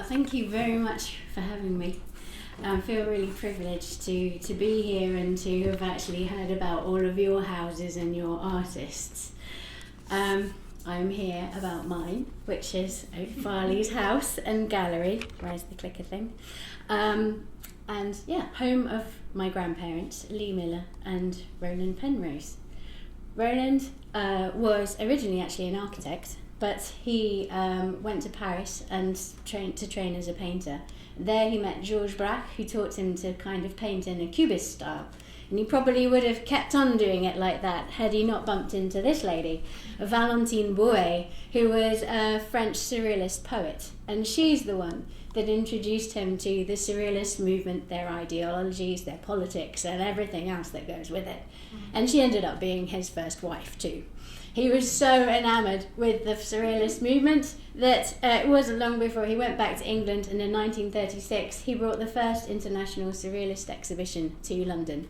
Thank you very much for having me. I feel really privileged to be here and to have actually heard about all of your houses and your artists. I'm here about mine, which is Farleys house and gallery. Where's the clicker thing? And yeah, home of my grandparents, Lee Miller and Roland Penrose. Roland was originally actually an architect, but he went to Paris and train as a painter. There he met Georges Braque, who taught him to kind of paint in a cubist style. And he probably would have kept on doing it like that had he not bumped into this lady, Valentine Bouhassane, who was a French surrealist poet. And she's the one that introduced him to the surrealist movement, their ideologies, their politics, and everything else that goes with it. And she ended up being his first wife too. He was so enamoured with the surrealist movement that it wasn't long before he went back to England, and in 1936 he brought the first international surrealist exhibition to London.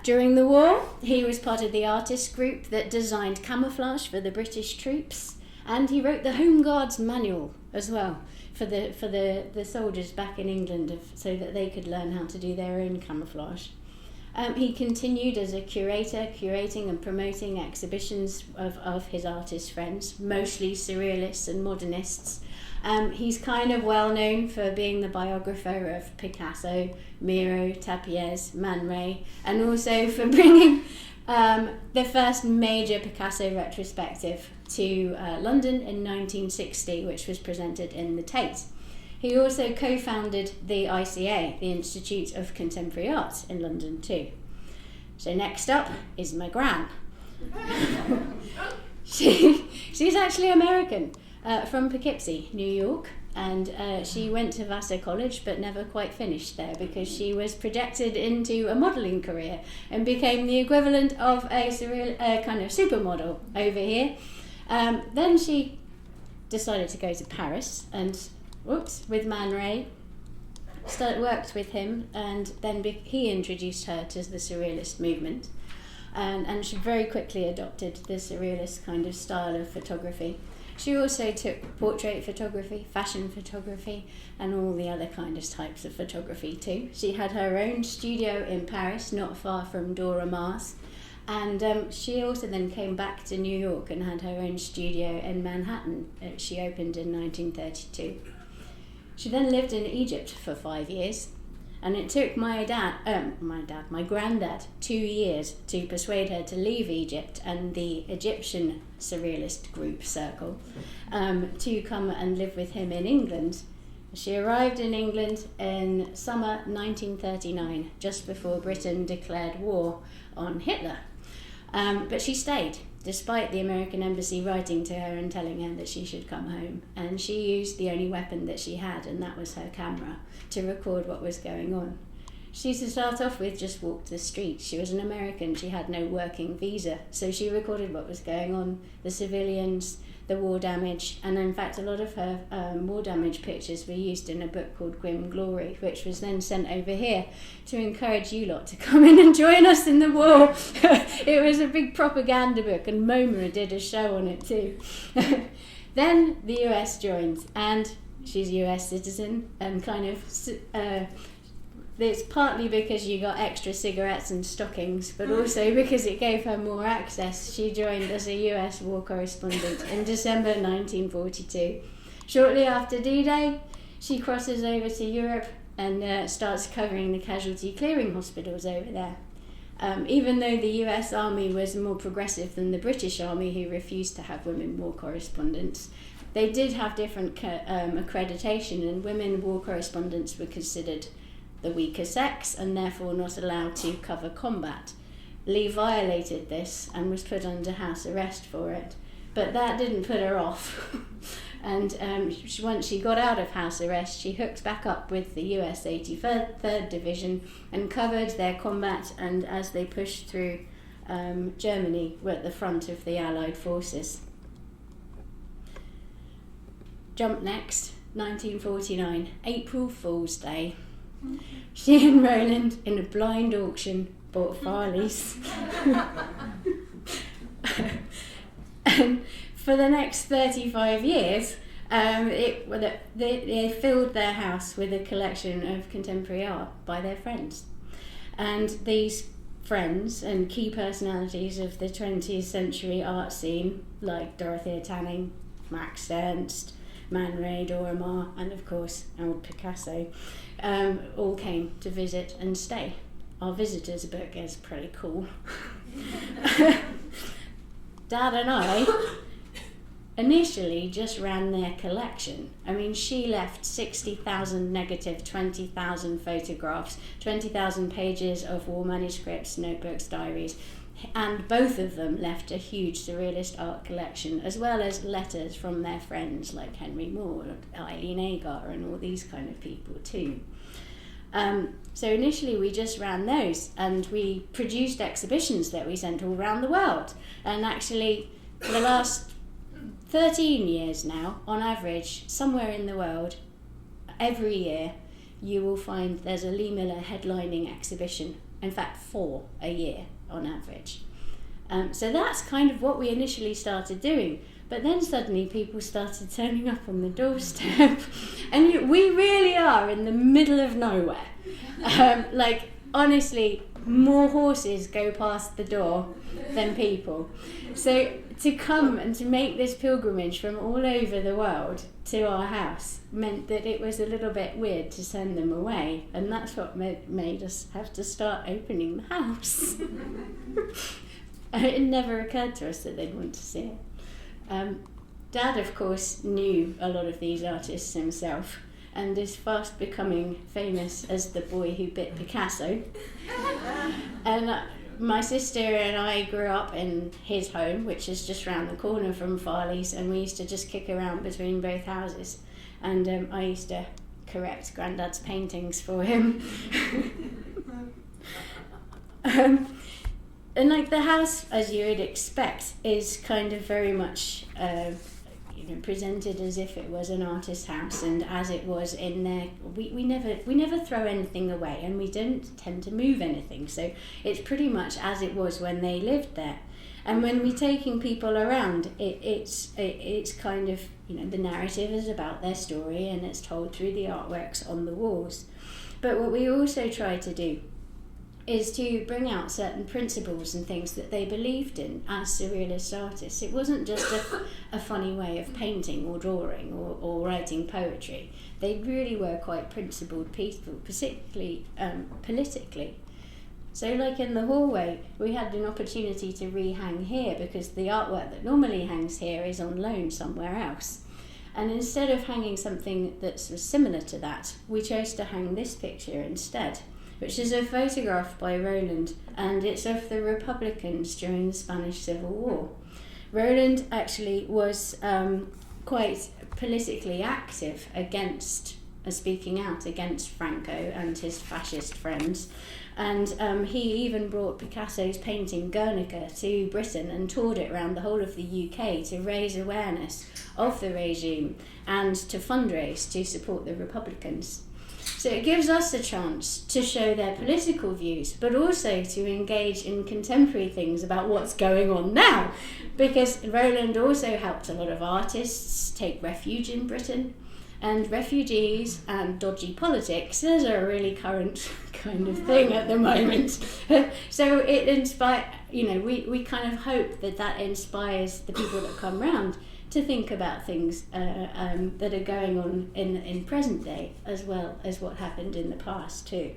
During the war, he was part of the artist group that designed camouflage for the British troops, and he wrote the Home Guards manual as well for the soldiers back in England so that they could learn how to do their own camouflage. He continued as a curator, curating and promoting exhibitions of his artist friends, mostly surrealists and modernists. He's kind of well known for being the biographer of Picasso, Miro, Tapies, Man Ray, and also for bringing the first major Picasso retrospective to London in 1960, which was presented in the Tate. He also co-founded the ICA, the Institute of Contemporary Art in London too. So next up is my gran. She's actually American, from Poughkeepsie, New York, and she went to Vassar College but never quite finished there because she was projected into a modelling career and became the equivalent of a surreal kind of supermodel over here. Then she decided to go to Paris and with Man Ray, worked with him, and then he introduced her to the surrealist movement, and she very quickly adopted the surrealist kind of style of photography. She also took portrait photography, fashion photography, and all the other kind of types of photography too. She had her own studio in Paris, not far from Dora Mars, and she also then came back to New York and had her own studio in Manhattan. She opened in 1932. She then lived in Egypt for 5 years, and it took my granddad 2 years to persuade her to leave Egypt and the Egyptian surrealist group circle to come and live with him in England. She arrived in England in summer 1939, just before Britain declared war on Hitler. But she stayed, despite the American embassy writing to her and telling her that she should come home. And she used the only weapon that she had, and that was her camera, to record what was going on. She, to start off with, just walked the streets. She was an American, she had no working visa, so she recorded what was going on, the civilians, the war damage, and in fact a lot of her war damage pictures were used in a book called Grim Glory, which was then sent over here to encourage you lot to come in and join us in the war. It was a big propaganda book, and MoMA did a show on it too. Then the US joined, and she's a US citizen, and kind of it's partly because you got extra cigarettes and stockings, but also because it gave her more access. She joined as a US war correspondent in December 1942. Shortly after D-Day, she crosses over to Europe and starts covering the casualty clearing hospitals over there. Even though the US Army was more progressive than the British Army, who refused to have women war correspondents, they did have different accreditation, and women war correspondents were considered the weaker sex and therefore not allowed to cover combat. Lee violated this and was put under house arrest for it, but that didn't put her off. And once she got out of house arrest, she hooked back up with the US 83rd Division and covered their combat, and as they pushed through Germany, were at the front of the Allied forces. Jump next, 1949, April Fool's Day. She and Roland, in a blind auction, bought Farleys. And for the next 35 years, They filled their house with a collection of contemporary art by their friends. And these friends and key personalities of the 20th century art scene, like Dorothea Tanning, Max Ernst, Man Ray, Dora Maar, and of course old Picasso, all came to visit and stay. Our visitors book is pretty cool. Dad and I initially just ran their collection. I mean, she left 60,000 negative, 20,000 photographs, 20,000 pages of war manuscripts, notebooks, diaries, and both of them left a huge surrealist art collection, as well as letters from their friends like Henry Moore, Eileen Agar, and all these kind of people too. So initially we just ran those, and we produced exhibitions that we sent all around the world. And actually, for the last 13 years now, on average, somewhere in the world, every year, you will find there's a Lee Miller headlining exhibition. In fact, 4 a year on average. So that's kind of what we initially started doing. But then suddenly people started turning up on the doorstep. And we really are in the middle of nowhere. Like, honestly, more horses go past the door than people. So to come and to make this pilgrimage from all over the world to our house meant that it was a little bit weird to send them away. And that's what made us have to start opening the house. It never occurred to us that they'd want to see it. Dad, of course, knew a lot of these artists himself and is fast becoming famous as the boy who bit Picasso. And my sister and I grew up in his home, which is just round the corner from Farleys, and we used to just kick around between both houses. And I used to correct Grandad's paintings for him. And like the house, as you would expect, is kind of very much presented as if it was an artist's house, and as it was in there. We never throw anything away, and we don't tend to move anything. So it's pretty much as it was when they lived there. And when we're taking people around, it's kind of, the narrative is about their story, and it's told through the artworks on the walls. But what we also try to do is to bring out certain principles and things that they believed in as surrealist artists. It wasn't just a funny way of painting or drawing or writing poetry. They really were quite principled people, particularly politically. So like in the hallway, we had an opportunity to rehang here because the artwork that normally hangs here is on loan somewhere else. And instead of hanging something that's similar to that, we chose to hang this picture instead, which is a photograph by Roland, and it's of the Republicans during the Spanish Civil War. Roland actually was quite politically active against, speaking out against Franco and his fascist friends, and he even brought Picasso's painting Guernica to Britain and toured it around the whole of the UK to raise awareness of the regime and to fundraise to support the Republicans. So it gives us a chance to show their political views, but also to engage in contemporary things about what's going on now. Because Roland also helped a lot of artists take refuge in Britain, and refugees and dodgy politics is a really current kind of thing at the moment. So it inspires, we kind of hope that inspires the people that come round to think about things that are going on in present day, as well as what happened in the past too.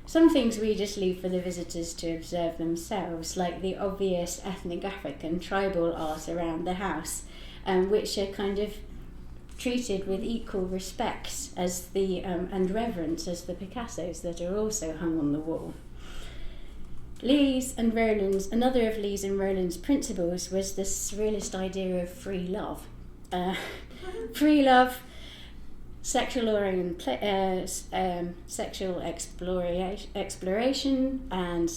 Some things we just leave for the visitors to observe themselves, like the obvious ethnographic and tribal art around the house, which are kind of treated with equal respect as and reverence as the Picassos that are also hung on the wall. Another of Lee's and Roland's principles was this surrealist idea of free love. Free love, sexual exploration, and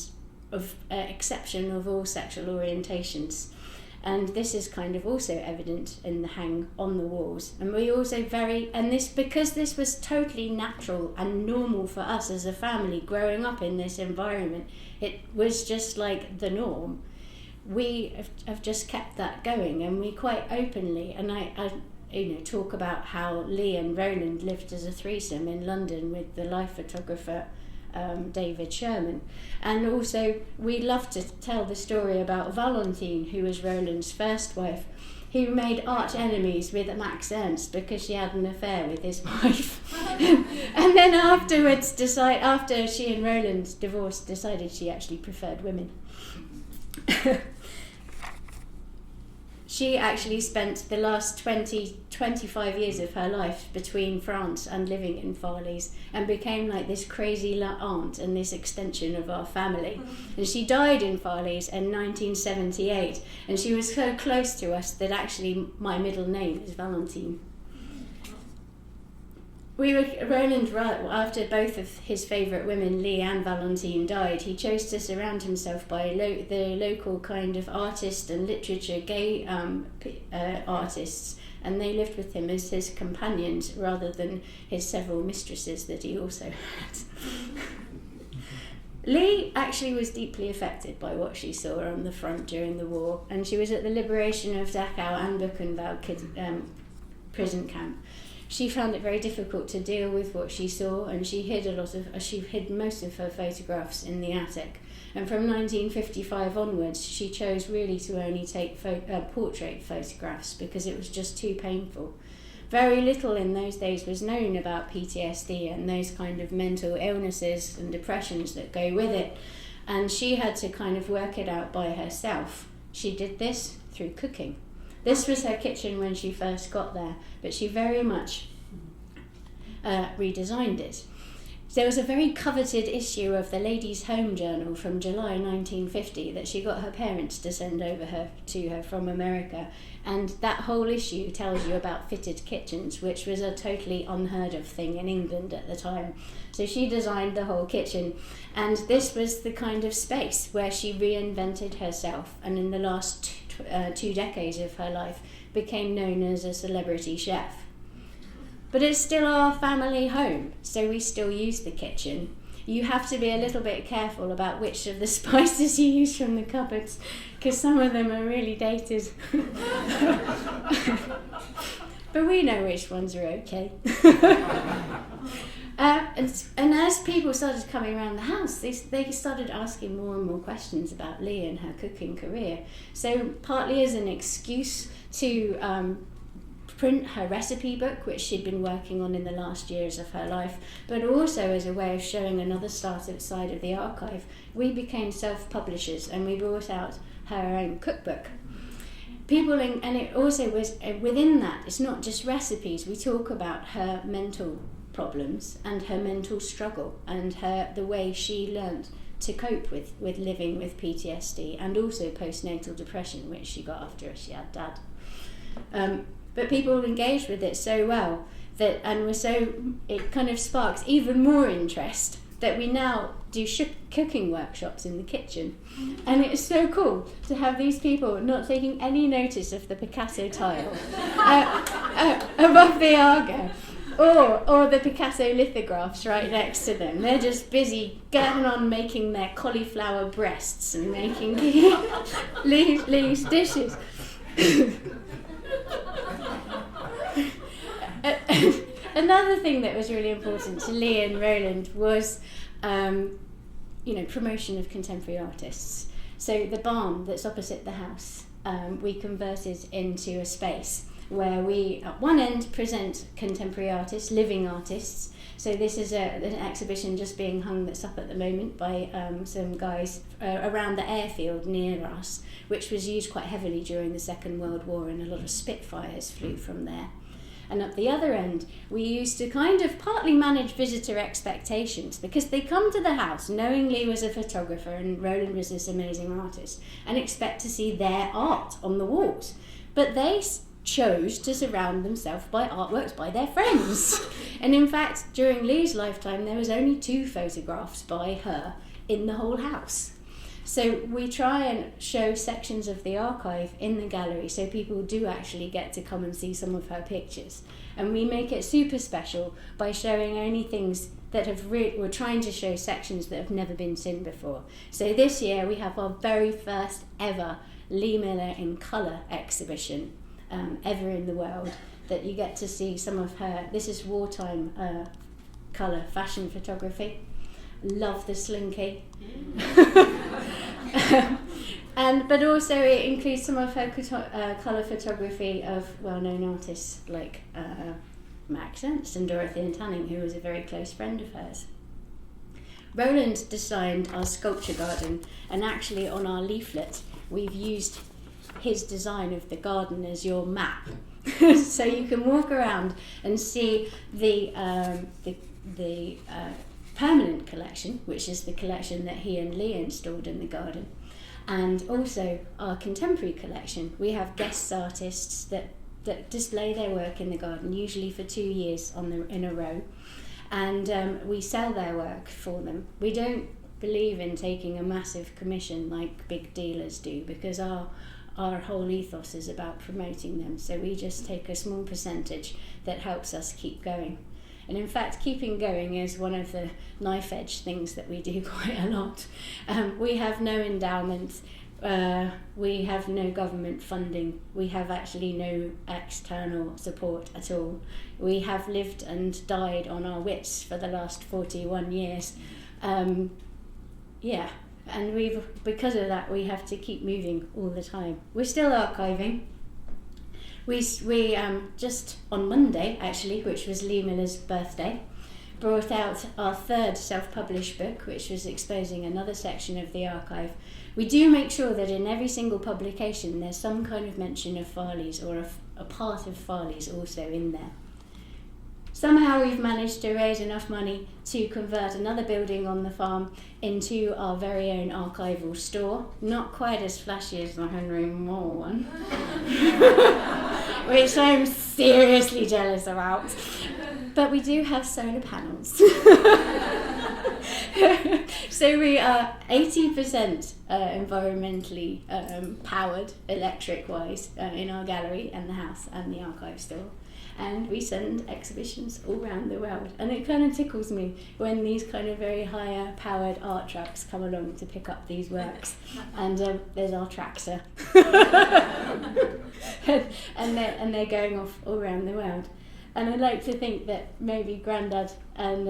of exception of all sexual orientations. And this is kind of also evident in the hang on the walls. And we also because this was totally natural and normal for us as a family growing up in this environment, it was just like the norm. we have just kept that going, and we quite openly, and I talk about how Lee and Roland lived as a threesome in London with the life photographer David Sherman. And also we love to tell the story about Valentine, who was Roland's first wife, who made arch enemies with Max Ernst because she had an affair with his wife. And then afterwards, after she and Roland divorced, decided she actually preferred women. She actually spent the last 25 years of her life between France and living in Farleys, and became like this crazy aunt and this extension of our family. And she died in Farleys in 1978, and she was so close to us that actually my middle name is Valentine. Roland, after both of his favourite women, Lee and Valentine, died, he chose to surround himself by the local kind of artist and literature gay artists, and they lived with him as his companions rather than his several mistresses that he also had. Lee actually was deeply affected by what she saw on the front during the war, and she was at the liberation of Dachau and Buchenwald prison camp. She found it very difficult to deal with what she saw, and she hid most of her photographs in the attic. And from 1955 onwards, she chose really to only take portrait photographs because it was just too painful. Very little in those days was known about PTSD and those kind of mental illnesses and depressions that go with it, and she had to kind of work it out by herself. She did this through cooking. This was her kitchen when she first got there, but she very much redesigned it. There was a very coveted issue of the Ladies' Home Journal from July 1950 that she got her parents to send over to her from America, and that whole issue tells you about fitted kitchens, which was a totally unheard of thing in England at the time. So she designed the whole kitchen, and this was the kind of space where she reinvented herself, and in the last 2 decades of her life became known as a celebrity chef. But it's still our family home, so we still use the kitchen. You have to be a little bit careful about which of the spices you use from the cupboards, because some of them are really dated. But we know which ones are okay. And as people started coming around the house, they started asking more and more questions about Lee and her cooking career. So partly as an excuse to print her recipe book, which she'd been working on in the last years of her life, but also as a way of showing another side of the archive, we became self-publishers, and we brought out her own cookbook. And it also was within that, it's not just recipes. We talk about her mental problems and her mental struggle and the way she learned to cope with living with PTSD and also postnatal depression, which she got after she had dad. But people engaged with it so well it kind of sparks even more interest that we now do cooking workshops in the kitchen. And it's so cool to have these people not taking any notice of the Picasso tile above the Argo, or the Picasso lithographs right next to them. They're just busy getting on making their cauliflower breasts and making Lee's dishes. Another thing that was really important to Lee and Roland was promotion of contemporary artists. So the barn that's opposite the house, we converted into a space where we at one end present contemporary artists, living artists. So this is an exhibition just being hung that's up at the moment by some guys around the airfield near us, which was used quite heavily during the Second World War, and a lot of Spitfires flew from there. And at the other end, we used to kind of partly manage visitor expectations, because they come to the house knowing Lee was a photographer and Roland was this amazing artist, and expect to see their art on the walls. But they chose to surround themselves by artworks by their friends. And in fact, during Lee's lifetime, there was only 2 photographs by her in the whole house. So we try and show sections of the archive in the gallery so people do actually get to come and see some of her pictures. And we make it super special by showing only things that we're trying to show sections that have never been seen before. So this year we have our very first ever Lee Miller in Colour exhibition ever in the world, that you get to see some of her, this is wartime colour fashion photography. Love the slinky. But also it includes some of her colour photography of well-known artists like Max Ernst and Dorothea Tanning, who was a very close friend of hers. Roland designed our sculpture garden, and actually on our leaflet we've used his design of the garden as your map. So you can walk around and see the permanent collection, which is the collection that he and Lee installed in the garden, and also our contemporary collection. We have guest artists that display their work in the garden, usually for 2 years in a row, and we sell their work for them. We don't believe in taking a massive commission like big dealers do, because our whole ethos is about promoting them, so we just take a small percentage that helps us keep going. And in fact, keeping going is one of the knife edge things that we do quite a lot. We have no endowment, we have no government funding, we have actually no external support at all. We have lived and died on our wits for the last 41 years. And because of that, we have to keep moving all the time. We're still archiving. We just on Monday, actually, which was Lee Miller's birthday, brought out our third self-published book, which was exposing another section of the archive. We do make sure that in every single publication there's some kind of mention of Farleys, or a part of Farleys also in there. Somehow we've managed to raise enough money to convert another building on the farm into our very own archival store. Not quite as flashy as the Henry Moore one, which I'm seriously jealous about. But we do have solar panels. So we are 80% environmentally powered, electric-wise, in our gallery and the house and the archive store. And we send exhibitions all around the world. And it kind of tickles me when these kind of very higher powered art trucks come along to pick up these works. And there's our tractor. and they're going off all around the world. And I like to think that maybe Grandad and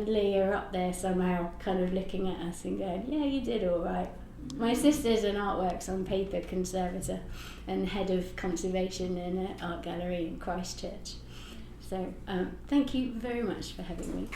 Lee are up there somehow kind of looking at us and going, yeah, you did all right. My sister's an artworks on paper conservator and head of conservation in an art gallery in Christchurch. So thank you very much for having me.